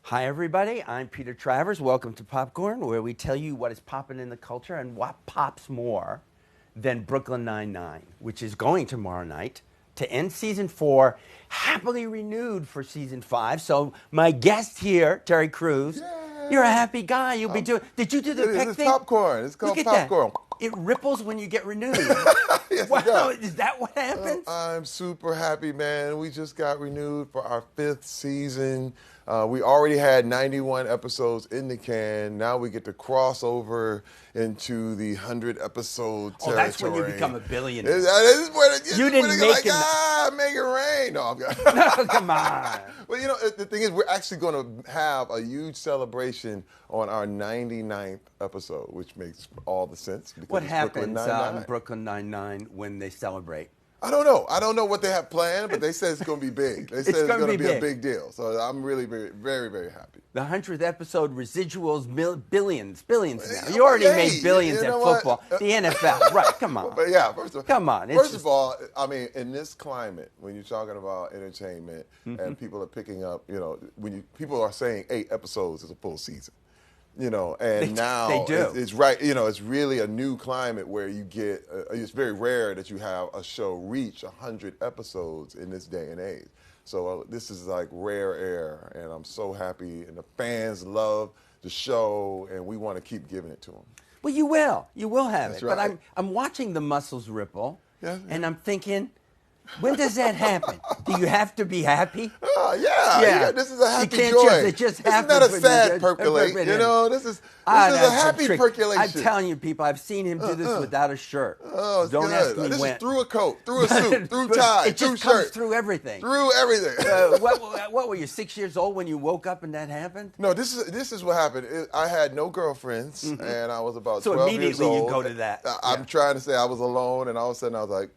Hi, everybody. I'm Peter Travers. Welcome to Popcorn, where we tell you what is popping in the culture and what pops more than Brooklyn Nine-Nine, which is going tomorrow night to end season 4, happily renewed for season 5. So my guest here, Terry Crews, you're a happy guy. You'll be doing. Did you do the peck It's thing? popcorn. It's called Look at popcorn. that. It ripples when you get renewed. Yes, Wow, it does. is that what happens? I'm super happy, man. We just got renewed for our 5th season. We already had 91 episodes in the can. Now we get to cross over into the 100-episode territory. Oh, that's when you become a billionaire. This is where You didn't make it. Make it rain. No, I'm No, come on. Well, the thing is, we're actually going to have a huge celebration on our 99th episode, which makes all the sense. What it's happens Brooklyn Nine-Nine. on Brooklyn Nine-Nine when they celebrate? I don't know. I don't know what they have planned, but they said it's going to be big. They said it's going to be a big deal. So I'm really very, very, very happy. The 100th episode residuals, billions now. You already made billions at football. The NFL, right, come on. But yeah, first of all, come on. First of all, I mean, in this climate, when you're talking about entertainment and people are picking up, people are saying 8 episodes is a full season. And now they do. It's right. It's really a new climate where you get. It's very rare that you have a show reach 100 episodes in this day and age. So this is like rare air, and I'm so happy. And the fans love the show, and we want to keep giving it to them. Well, you will have That's it. right. But I'm watching the muscles ripple, Yeah. and I'm thinking, when does that happen? Do you have to be happy? Yeah. This is a happy you can't joy. It just this happens. Is not a sad percolate. This is a happy percolation. I'm telling you, people, I've seen him do this without a shirt. Oh, it's Don't good. ask me This when. is through a coat, through a suit, through tie, it through just comes shirt, through everything. through everything. What were you, 6 years old when you woke up and that happened? No, this is what happened. I had no girlfriends, and I was about 12 years old. So immediately you go to that. I'm trying to say I was alone, and all of a sudden I was like,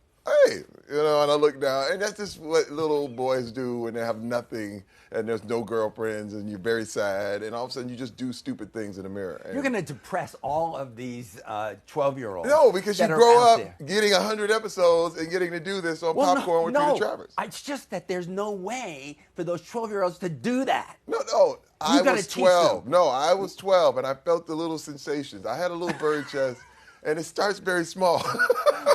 hey, and I look down, and that's just what little boys do when they have nothing, and there's no girlfriends, and you're very sad, and all of a sudden you just do stupid things in the mirror. You're going to depress all of these 12-year-olds. No, because you grow up getting 100 episodes and getting to do this on Popcorn with Peter Travers. It's just that there's no way for those 12-year-olds to do that. No. I was 12. No, I was 12, and I felt the little sensations. I had a little bird chest, and it starts very small.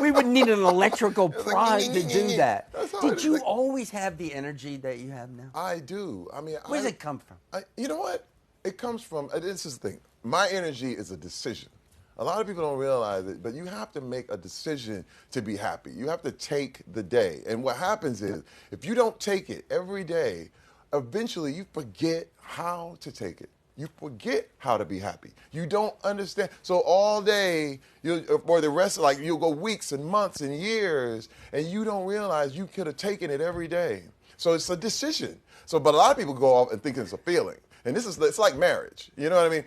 We would need an electrical prod to do that. Did you like, always have the energy that you have now? I do. I mean, where does it come from? You know what? It comes from, this is the thing. My energy is a decision. A lot of people don't realize it, but you have to make a decision to be happy. You have to take the day. And what happens is, if you don't take it every day, eventually you forget how to take it. You forget how to be happy. You don't understand. So all day, or the rest, you'll go weeks and months and years, and you don't realize you could have taken it every day. So it's a decision. But a lot of people go off and think it's a feeling. And it's like marriage. You know what I mean?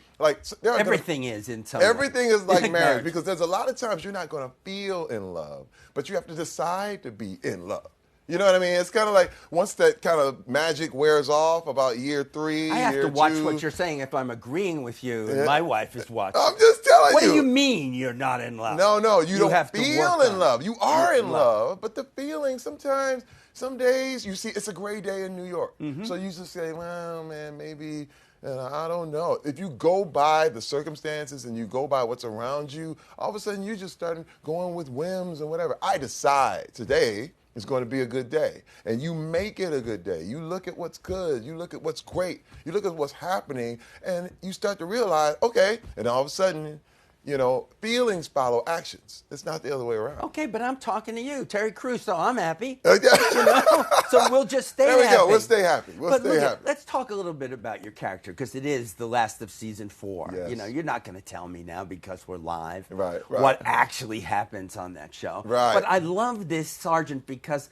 Everything is in some Everything way. is like marriage, because there's a lot of times you're not going to feel in love, but you have to decide to be in love. You know what I mean? It's kind of like once that kind of magic wears off, about year 3, I have year to watch 2. what you're saying if I'm agreeing with you. And my wife is watching. I'm just telling you. What do you mean you're not in love? No, you don't have to feel work in on love. it. You are in love, but the feeling sometimes, some days you see it's a gray day in New York. So you just say, well, man, maybe. I don't know. If you go by the circumstances and you go by what's around you, all of a sudden you just start going with whims and whatever. I decide today is going to be a good day. And you make it a good day. You look at what's good. You look at what's great. You look at what's happening, and you start to realize, okay, and all of a sudden, feelings follow actions. It's not the other way around. Okay, but I'm talking to you, Terry Crews, so I'm happy. Yeah. So we'll just stay happy. There we go. We'll stay happy. Let's talk a little bit about your character, because it is the last of season 4. Yes. You're not going to tell me now, because we're live, right. what actually happens on that show. Right. But I love this sergeant because,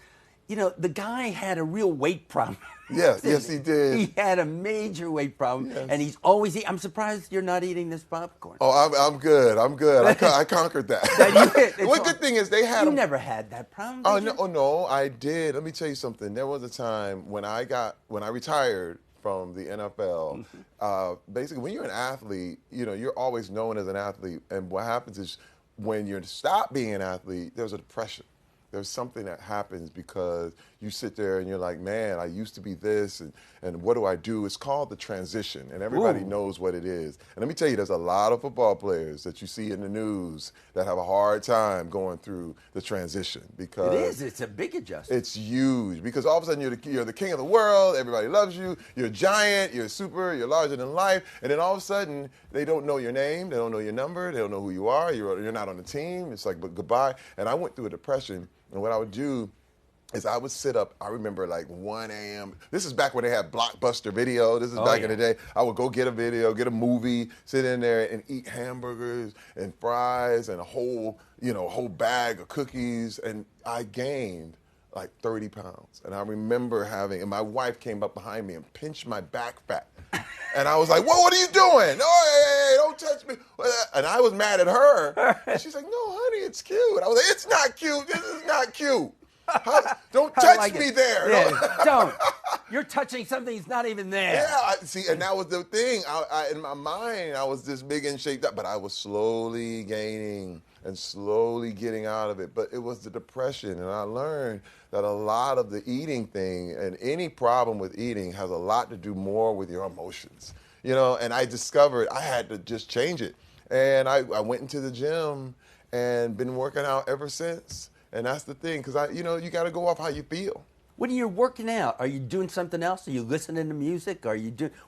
the guy had a real weight problem. Yes, he did. He had a major weight problem, and he's always eating. I'm surprised you're not eating this popcorn. Oh, I'm good. I conquered that. One good thing is they had. You never had that problem. No, I did. Let me tell you something. There was a time when I retired from the NFL. Basically, when you're an athlete, you're always known as an athlete, and what happens is when you stop being an athlete, there's a depression. There's something that happens because you sit there and you're like, man, I used to be this, and what do I do? It's called the transition, and everybody knows what it is. And let me tell you, there's a lot of football players that you see in the news that have a hard time going through the transition because it is. It's a big adjustment. it's huge because all of a sudden you're the king of the world. Everybody loves you. You're a giant. You're super. You're larger than life. And then all of a sudden they don't know your name. They don't know your number. They don't know who you are. You're not on the team. It's like, but goodbye. And I went through a depression. And what I would do is I would sit up, I remember like 1 a.m. This is back when they had Blockbuster Video. This is back in the day. I would go get a video, get a movie, sit in there and eat hamburgers and fries and a whole bag of cookies. And I gained like 30 pounds. And I remember and my wife came up behind me and pinched my back fat. And I was like, whoa, what are you doing? Oh, hey, don't touch me. And I was mad at her. And she's like, no, honey, it's cute. I was like, it's not cute. This is not cute. Don't touch me there. Yeah, don't. You're touching something that's not even there. Yeah, see, and that was the thing. In my mind, I was this big and shaped up, but I was slowly gaining and slowly getting out of it. But it was the depression, and I learned that a lot of the eating thing and any problem with eating has a lot to do more with your emotions. And I discovered I had to just change it. And I went into the gym and been working out ever since. And that's the thing, because you got to go off how you feel. When you're working out, are you doing something else? Are you listening to music?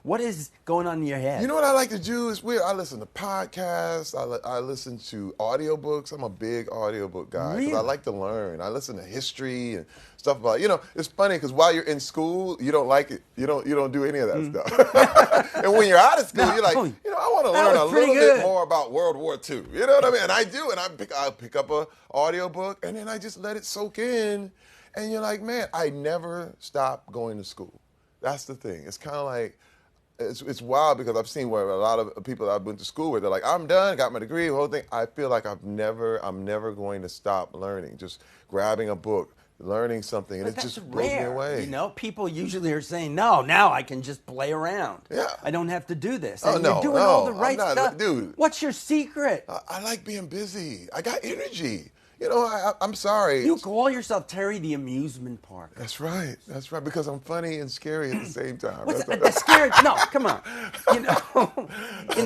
What is going on in your head? You know what I like to do is weird. I listen to podcasts. I listen to audiobooks. I'm a big audiobook guy because I like to learn. I listen to history and stuff about. It's funny because while you're in school, you don't like it. You don't do any of that stuff. And when you're out of school, you're like, I want to learn a little bit more about World War II. You know what I mean? And I do, and I pick up a audiobook, and then I just let it soak in. And you're like, man, I never stopped going to school. That's the thing. It's kind of like, it's wild because I've seen where a lot of people that I've been to school with, they're like, I'm done, got my degree, the whole thing. I feel like I'm never going to stop learning, just grabbing a book, learning something, and it just blows me away. People usually are saying, no, now I can just play around. Yeah. I don't have to do this. Oh, and no, you're doing all the right I'm not, stuff. Dude. What's your secret? I like being busy. I got energy. I'm sorry. You call yourself Terry the Amusement Park. That's right, because I'm funny and scary at the same time. The scary? No, come on. In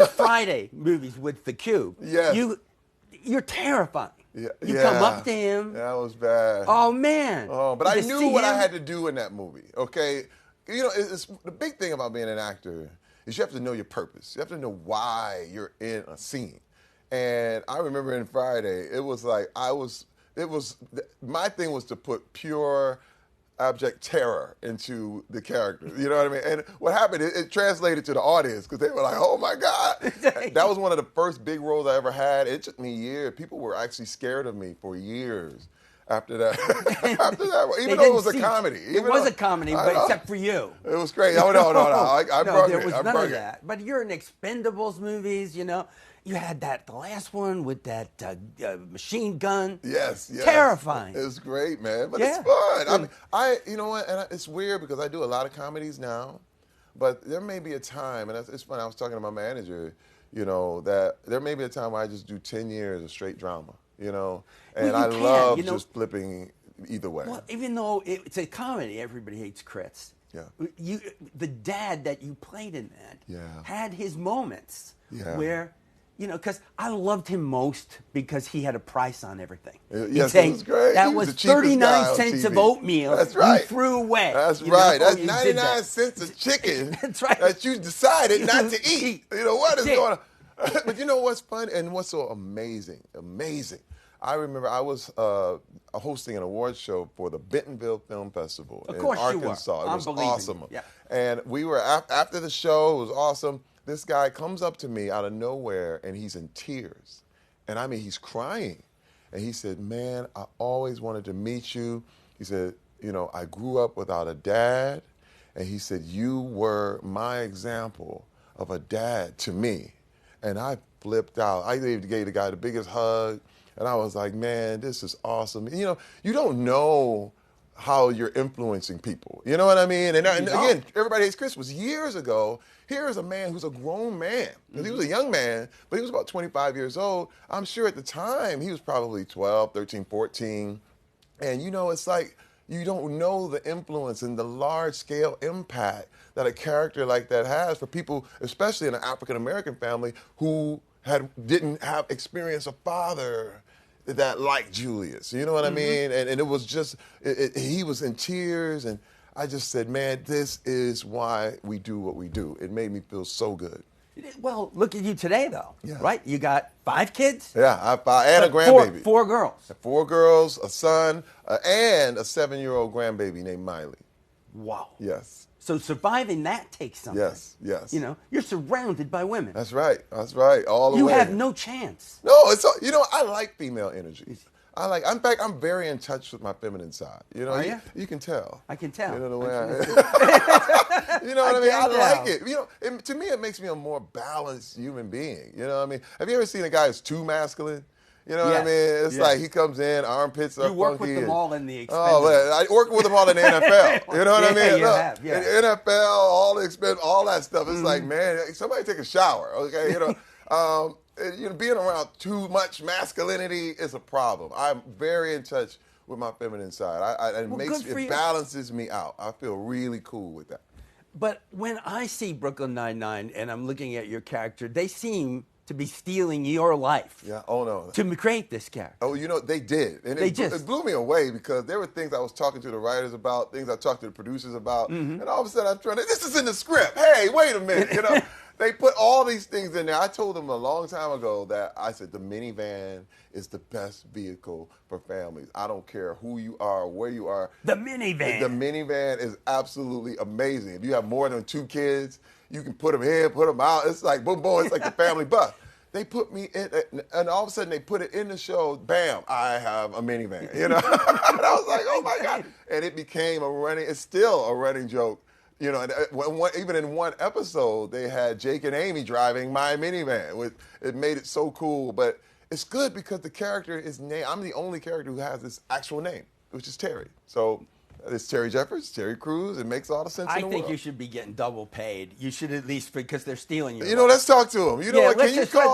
the Friday movies with the Cube, yes. You're terrifying. Yeah, you come up to him. That was bad. Oh, man. Oh, but I knew what I had to do in that movie, okay? It's the big thing about being an actor is you have to know your purpose. You have to know why you're in a scene. And I remember in Friday, it was like my thing was to put pure abject terror into the character. You know what I mean? And what happened, it translated to the audience because they were like, oh my God. That was one of the first big roles I ever had. It took me years. People were actually scared of me for years after that. Even though it was a comedy. It was a comedy, but except for you. It was crazy. Oh, no. I broke it. There was none of that. But you're in Expendables movies, You had the last one with that machine gun. Yes. Terrifying. It was great, man. But it's fun. You know what? And it's weird because I do a lot of comedies now, but there may be a time, and it's funny. I was talking to my manager, that there may be a time where I just do 10 years of straight drama, and I love just flipping either way. Well, even though it's a comedy, everybody hates Chris. Yeah. The dad that you played in that had his moments where. Because I loved him most because he had a price on everything. Yes, it was great. That was 39 cents of oatmeal That's right. you threw away. That's right. That's 99 cents of chicken That's right. that you decided not to eat. What is going on? But you know what's fun and what's so amazing? I remember I was hosting an award show for the Bentonville Film Festival in Arkansas. It was awesome. Yeah. And we were, after the show, it was awesome. This guy comes up to me out of nowhere, and he's in tears. And I mean, he's crying. And he said, man, I always wanted to meet you. He said, I grew up without a dad. And he said, you were my example of a dad to me. And I flipped out. I gave the guy the biggest hug. And I was like, man, this is awesome. You don't know how you're influencing people. You know what I mean? And again, Everybody Hates Chris was years ago. Here is a man who's a grown man. He was a young man, but he was about 25 years old. I'm sure at the time he was probably 12, 13, 14. And it's like you don't know the influence and the large scale impact that a character like that has for people, especially in an African American family who didn't have experience a father that liked Julius. You know what I mean? And it was just he was in tears, and I just said, man, this is why we do what we do. It made me feel so good. Well, look at you today, though. Yeah. Right? You got 5 kids? Yeah, and a grandbaby. 4 girls. 4 girls, a son, and a 7-year-old grandbaby named Miley. Wow. Yes. So surviving that takes something. Yes. You're surrounded by women. That's right. All the way. You have no chance. No, I like female energy. In fact, I'm very in touch with my feminine side. Are you? You can tell. I can tell. You know the way you know what I mean? I like it. To me, it makes me a more balanced human being. You know what I mean? Have you ever seen a guy who's too masculine? You know what I mean? It's like he comes in, armpits are funky. You work with them all in the Expendables. Oh, man, I work with them all in the NFL. You know what I mean? You have, yeah. In the NFL, all the all that stuff. It's like, man, somebody take a shower, okay? Being around too much masculinity is a problem. I'm very in touch with my feminine side. It balances me out. I feel really cool with that. But when I see Brooklyn Nine-Nine and I'm looking at your character, they seem to be stealing your life. Yeah. Oh no. To create this character. Oh, they did, and it blew me away because there were things I was talking to the writers about, things I talked to the producers about, and all of a sudden I'm trying to. This is in the script. Hey, wait a minute. They put all these things in there. I told them a long time ago that I said the minivan is the best vehicle for families. I don't care who you are, where you are. The minivan. The minivan is absolutely amazing. If you have more than 2 kids, you can put them in, put them out. It's like boom, boom. It's like the family bus. They put me in, and all of a sudden they put it in the show. Bam! I have a minivan. And I was like, oh my God! And it became it's still a running joke. Even in one episode, they had Jake and Amy driving my minivan. It made it so cool, but it's good because the character is named. I'm the only character who has this actual name, which is Terry. So it's Terry Jeffers, Terry Crews. It makes all the sense in the world. I think you should be getting double paid. You should at least, because they're stealing your let's talk to them.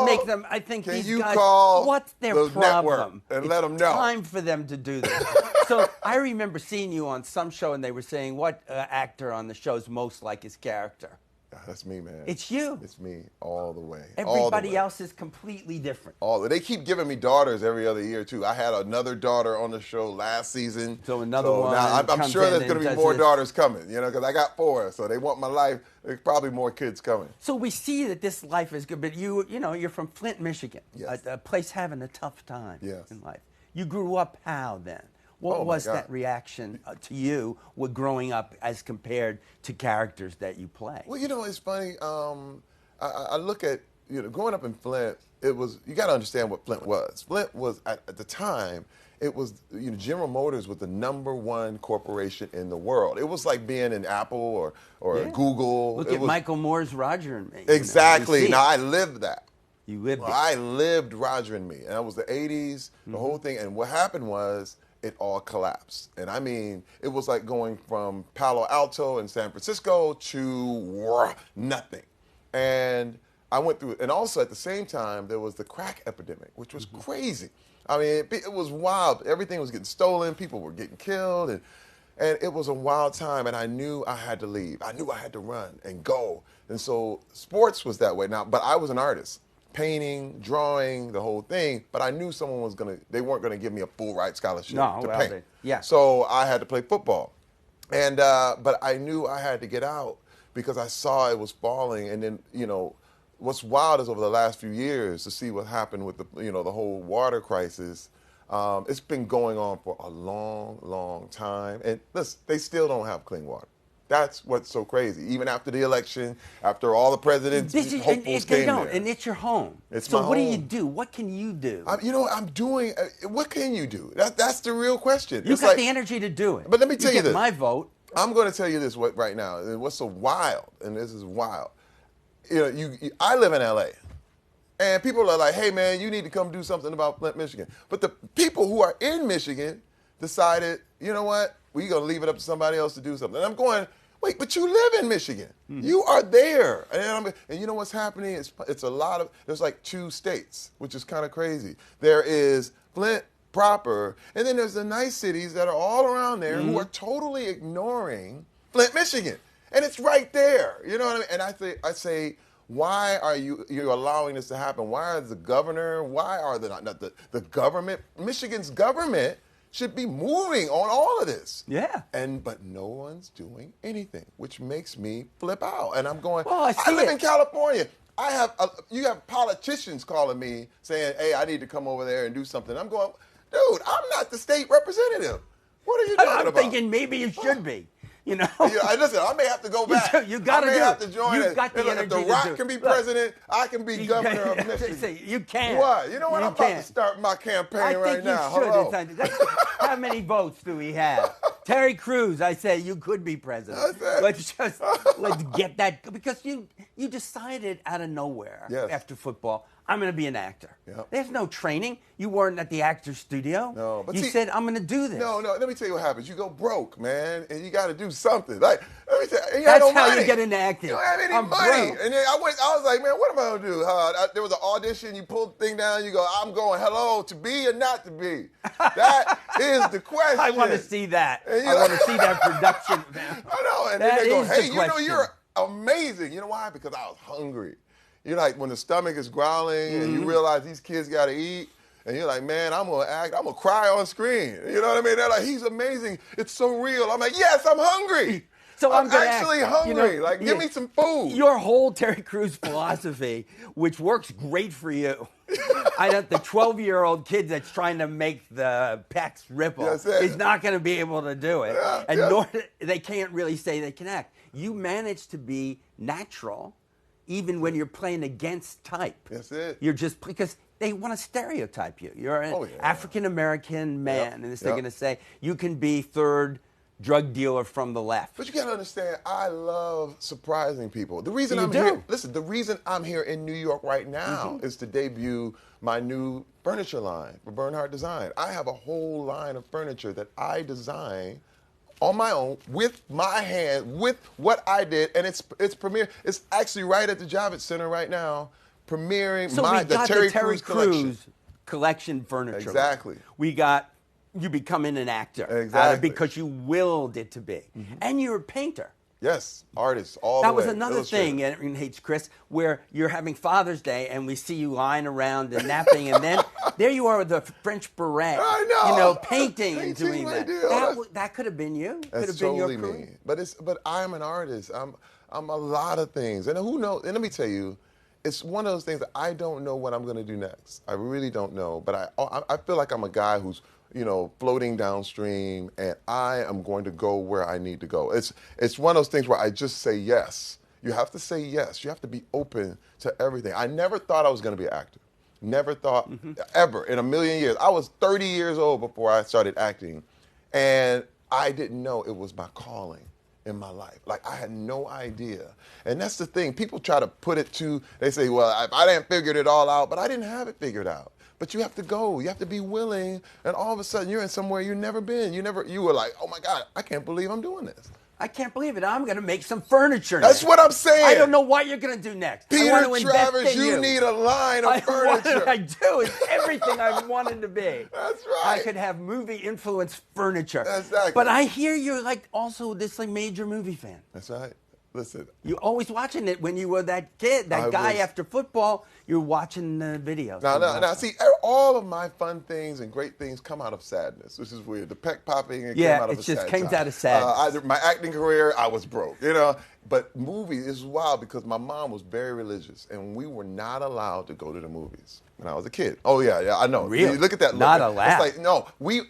Make them. I think can these you guys. Call what's their the problem? And let them know. It's time for them to do this. So I remember seeing you on some show, and they were saying, what actor on the show is most like his character? That's me, man. It's you. It's me all the way. Everybody else is completely different. They keep giving me daughters every other year, too. I had another daughter on the show last season. So another one. Now I'm sure there's going to be more daughters coming, because I got 4. So they want my life. There's probably more kids coming. So we see that this life is good, but you're from Flint, Michigan, yes. a place having a tough time in life. You grew up how then? What was that reaction to you with growing up as compared to characters that you play? Well, it's funny. I look at, growing up in Flint, you got to understand what Flint was. Flint was, at the time, it was, General Motors was the #1 corporation in the world. It was like being in Apple or Google. Look at Michael Moore's Roger and Me. Exactly. Now, I lived that. You lived it. I lived Roger and Me. And that was the 80s, the whole thing. And what happened was, it all collapsed. And I mean, it was like going from Palo Alto in San Francisco to nothing. And I went through it. And also at the same time, there was the crack epidemic, which was crazy. I mean, it was wild. Everything was getting stolen. People were getting killed. And it was a wild time. And I knew I had to leave. I knew I had to run and go. And so sports was that way. Now, but I was an artist. Painting, drawing, the whole thing, but I knew they weren't going to give me a full ride scholarship to paint. So I had to play football. And but I knew I had to get out because I saw it was falling. And then, what's wild is over the last few years to see what happened with the whole water crisis. It's been going on for a long, long time. And listen, they still don't have clean water. That's what's so crazy. Even after the election, after all the presidents, hopefuls came there. And it's your home. It's my home. So what do you do? What can you do? I'm doing. What can you do? That's the real question. You got the energy to do it. But let me tell you this. My vote. I'm going to tell you this right now. And what's so wild, and this is wild. I live in L.A. And people are like, hey, man, you need to come do something about Flint, Michigan. But the people who are in Michigan decided, you know what? We're going to leave it up to somebody else to do something. And I'm going, wait, but you live in Michigan. Mm-hmm. You are there. And you know what's happening? It's there's like 2 states, which is kind of crazy. There is Flint, proper. And then there's the nice cities that are all around there who are totally ignoring Flint, Michigan. And it's right there. You know what I mean? And I say, why are you're allowing this to happen? Why are the governor, why are not the government, Michigan's government should be moving on all of this. Yeah. But no one's doing anything, which makes me flip out. And I'm going, Well, I live in California. You have politicians calling me saying, hey, I need to come over there and do something. I'm going, dude, I'm not the state representative. What are you talking I'm about? thinking maybe you should be. You know, listen, I may have to go back. You got to do it. I may have to join it. Got the energy if The Rock can be president, I can be governor of Michigan. You can. What? You know what? I'm about to start my campaign right now. I think you should. How many votes do we have? Terry Crews, I say you could be president. Let's get that, because you decided out of nowhere after football, I'm going to be an actor. Yep. There's no training. You weren't at the actor's studio. No, but you said, I'm going to do this. No, let me tell you what happens. You go broke, man, and you got to do something. Like, let me tell you, that's no how money. You get into acting. You don't have any money. Broke. And then I was like, man, what am I going to do? There was an audition. You pull the thing down. You go, I'm going, hello, to be or not to be? That is the question. I want to see that. I want to see that production. I know. And then they go, hey, you're amazing. You know why? Because I was hungry. You're like, when the stomach is growling and you realize these kids got to eat, and you're like, man, I'm going to act, I'm going to cry on screen. You know what I mean? They're like, he's amazing. It's so real. I'm like, yes, I'm hungry. So I'm actually hungry. Give me some food. Your whole Terry Crews philosophy, which works great for you. The 12-year-old kid that's trying to make the pecs ripple is not going to be able to do it. Nor they can't really say they can act. You manage to be natural. Even when you're playing against type. That's it. You're just, because they want to stereotype you. You're an African-American man, and they're going to say, you can be third drug dealer from the left. But you got to understand, I love surprising people. The reason I'm here, listen, the reason I'm here in New York right now is to debut my new furniture line for Bernhardt Design. I have a whole line of furniture that I design on my own, with my hand, with what I did, and it's premiere. It's actually right at the Javits Center right now, premiering the Terry Crews collection furniture. Exactly. We got you becoming an actor. Exactly. Because you willed it to be. And you're a painter. Yes, artist, all the way. That was another thing in Hates Chris, where you're having Father's Day and we see you lying around and napping, and then there you are with the French beret. I know. You know, painting and doing that. Deal. That could have been you. That's could have been totally your career. me. But I'm an artist. I'm a lot of things. And who knows? And let me tell you, it's one of those things that I don't know what I'm going to do next. I really don't know. But I feel like I'm a guy who's, floating downstream, and I am going to go where I need to go. It's one of those things where I just say yes. You have to say yes. You have to be open to everything. I never thought I was going to be an actor. Never thought ever in a million years. I was 30 years old before I started acting, and I didn't know it was my calling in my life. Like, I had no idea. And that's the thing. People try to put it to, they say, well, I didn't figure it all out, but I didn't have it figured out. But you have to go. You have to be willing. And all of a sudden, you're in somewhere you've never been. You were like, oh, my God, I can't believe I'm doing this. I can't believe it. I'm going to make some furniture That's next. what I'm saying. I don't know what you're going to do next. Peter Travers, you need a line of furniture. What I do is everything I wanted to be. That's right. I could have movie-influenced furniture. Exactly. But I hear you're also this major movie fan. That's right. Listen. You're always watching it when you were that kid, that guy after football. You're watching the videos. Now, see, all of my fun things and great things come out of sadness, which is weird. The peck popping, came out of a sad just came time. out of sadness. My acting career, I was broke, But movies is wild because my mom was very religious, and we were not allowed to go to the movies when I was a kid. Oh, yeah, I know. Really? Look at that. Not allowed. It's like, no,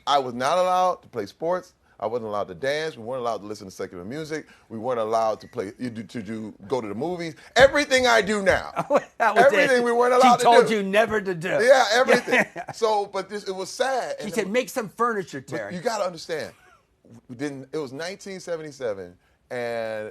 I was not allowed to play sports. I wasn't allowed to dance. We weren't allowed to listen to secular music. We weren't allowed to go to the movies. Everything I do now. Everything we weren't allowed to do. She told you never to do. Yeah, everything. It was sad. She said, make some furniture, Terry. You got to understand. It was 1977, and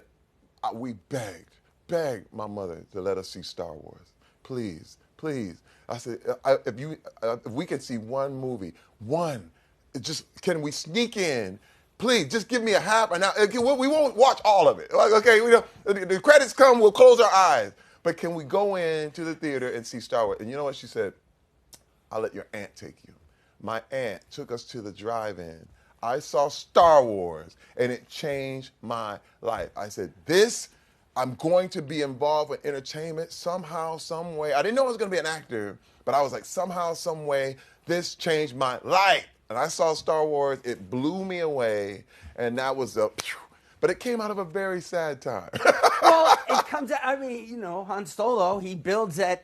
we begged my mother to let us see Star Wars. Please, please. I said, if we can see one movie, can we sneak in? Please, just give me a half an hour. We won't watch all of it. Okay, the credits come, we'll close our eyes. But can we go into the theater and see Star Wars? And you know what she said? I'll let your aunt take you. my aunt took us to the drive-in. I saw Star Wars, and it changed my life. I said, I'm going to be involved with entertainment somehow, some way. I didn't know I was going to be an actor, but I was like, somehow, some way, this changed my life. And I saw Star Wars. It blew me away, and that was but it came out of a very sad time. Well, it comes out, I mean, Han Solo, he builds that,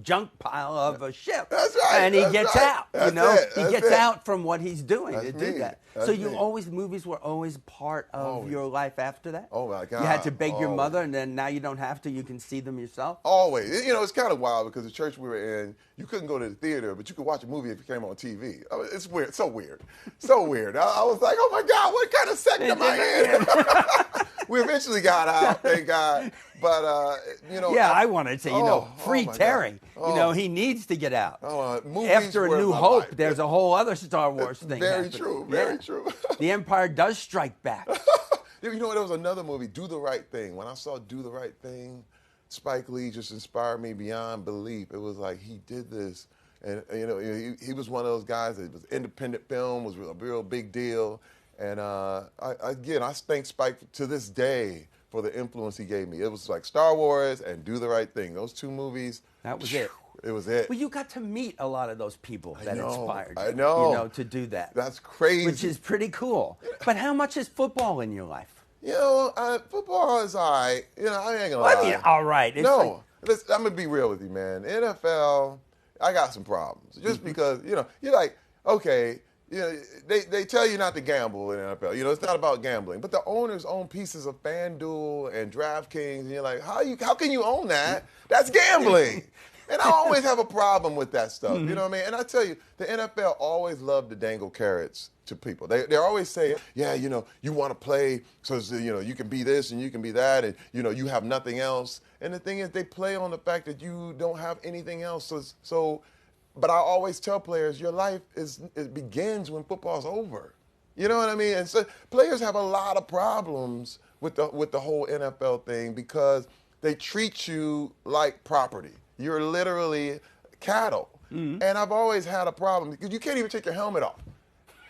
junk pile of a ship. That's right. And he That's gets right. out, He gets out from what he's doing That's to do me. that. That's So me. movies were always part of your life after that? Oh, my God. You had to beg your Always. mother, and then now you don't have to. You can see them yourself? Always. It's kind of wild because the church we were in, you couldn't go to the theater, but you could watch a movie if it came on TV. I mean, it's weird. So weird. So weird. I was like, oh, my God, what kind of sect am I in? We eventually got out, thank God. But, Yeah, I wanted to, free my Terry. God. He needs to get out. Movies After A were New my Hope, life. there's a whole other Star Wars thing Very happening. true. Very true. The Empire does strike back. You know what? There was another movie, Do the Right Thing. When I saw Do the Right Thing, Spike Lee just inspired me beyond belief. It was like he did this, and he was one of those guys that was independent film, was a real big deal. And I thank Spike to this day for the influence he gave me. It was like Star Wars and Do the Right Thing. Those two movies. That was it. It was it. Well, you got to meet a lot of those people that inspired you. I know. To do that. That's crazy. Which is pretty cool. But how much is football in your life? Football is all right. I ain't gonna Well, lie. I mean, all right. It's No, listen, I'm gonna be real with you, man. NFL, I got some problems. Just because, you're like, okay, they tell you not to gamble in the NFL. It's not about gambling. But the owners own pieces of FanDuel and DraftKings, and you're like, how can you own that? That's gambling. And I always have a problem with that stuff. You know what I mean? And I tell you, the NFL always loved to dangle carrots to people. They always say, yeah, you want to play so you can be this and you can be that, and you have nothing else. And the thing is, they play on the fact that you don't have anything else. But I always tell players, your life it begins when football's over. You know what I mean? And so players have a lot of problems with the whole NFL thing because they treat you like property. You're literally cattle. Mm-hmm. And I've always had a problem because you can't even take your helmet off.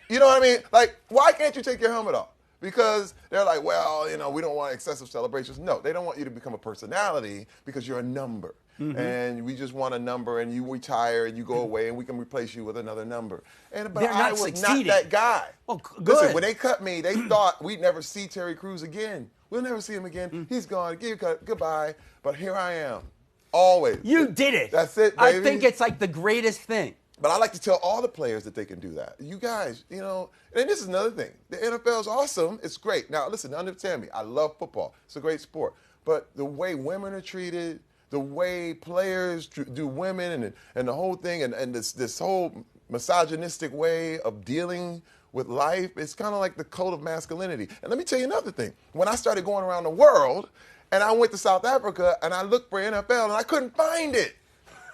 You know what I mean? Like, why can't you take your helmet off? Because they're like, well, we don't want excessive celebrations. No, they don't want you to become a personality because you're a number. Mm-hmm. And we just want a number, and you retire and you go away, and we can replace you with another number. But I was not that guy. Well, good. Listen, when they cut me, they thought we'd never see Terry Crews again. We'll never see him again. Mm-hmm. He's gone. Goodbye. But here I am. Always. You did it. That's it, baby. I think it's like the greatest thing. But I like to tell all the players that they can do that. You guys, and this is another thing. The NFL is awesome. It's great. Now, listen, understand me. I love football. It's a great sport. But the way women are treated, the way players do women and the whole thing and this whole misogynistic way of dealing with life, it's kind of like the code of masculinity. And let me tell you another thing. When I started going around the world, and I went to South Africa, and I looked for NFL, and I couldn't find it.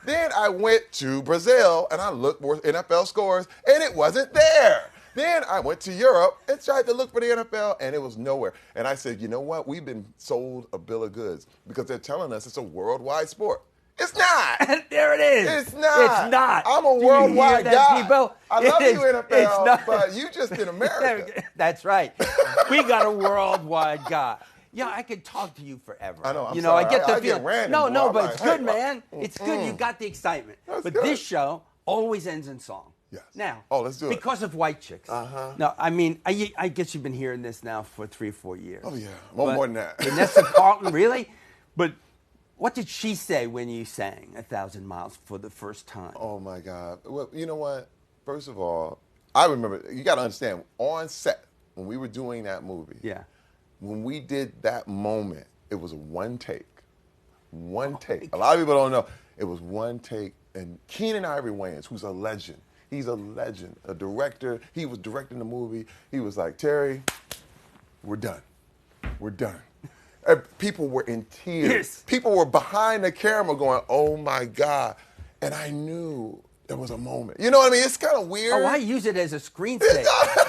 Then I went to Brazil, and I looked for NFL scores, and it wasn't there. Then I went to Europe and tried to look for the NFL, and it was nowhere. And I said, you know what? We've been sold a bill of goods because they're telling us it's a worldwide sport. It's not. There it is. It's not. It's not. I'm a worldwide guy. People? I love you, NFL, but you just in America. That's right. We got a worldwide guy. Yeah, I could talk to you forever. I know. I'm sorry. I get the I feeling. get random, No, boy. but I'm it's like, good, hey, man. It's good. You got the excitement. That's but good. this show always ends in song. Yes. Now. Oh, let's do it. Because of White Chicks. Uh-huh. No, I mean, I guess you've been hearing this now for 3 or 4 years. Oh, yeah. More than that. Vanessa Carlton, really? But what did she say when you sang 1,000 Miles for the first time? Oh, my God. Well, you know what? First of all, I remember, you got to understand, on set, when we were doing that movie, when we did that moment, it was a one take. One take. A lot of people don't know. It was one take. And Keenan Ivory Wayans, who's a legend, he's a legend, a director. He was directing the movie. He was like, Terry, we're done. We're done. And people were in tears. Yes. People were behind the camera going, oh, my God. And I knew there was a moment. You know what I mean? It's kind of weird. Oh, I use it as a screensaver.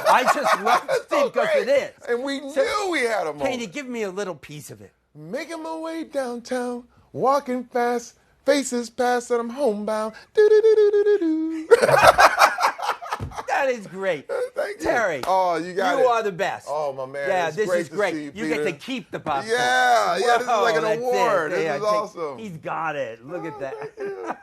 I just love it because it is. And we knew we had a moment. Can you give me a little piece of it? Making my way downtown, walking fast, faces past, and I'm homebound. Do-do-do-do-do-do. That is great. Thank you. Terry. Oh, you got it. You are the best. Oh, my man. Yeah, It's this great is to great. see you, You get Peter. to keep the popcorn. Yeah, this is like an Whoa, that's award. it. This Yeah, is awesome. He's got it. Look at that. Thank you.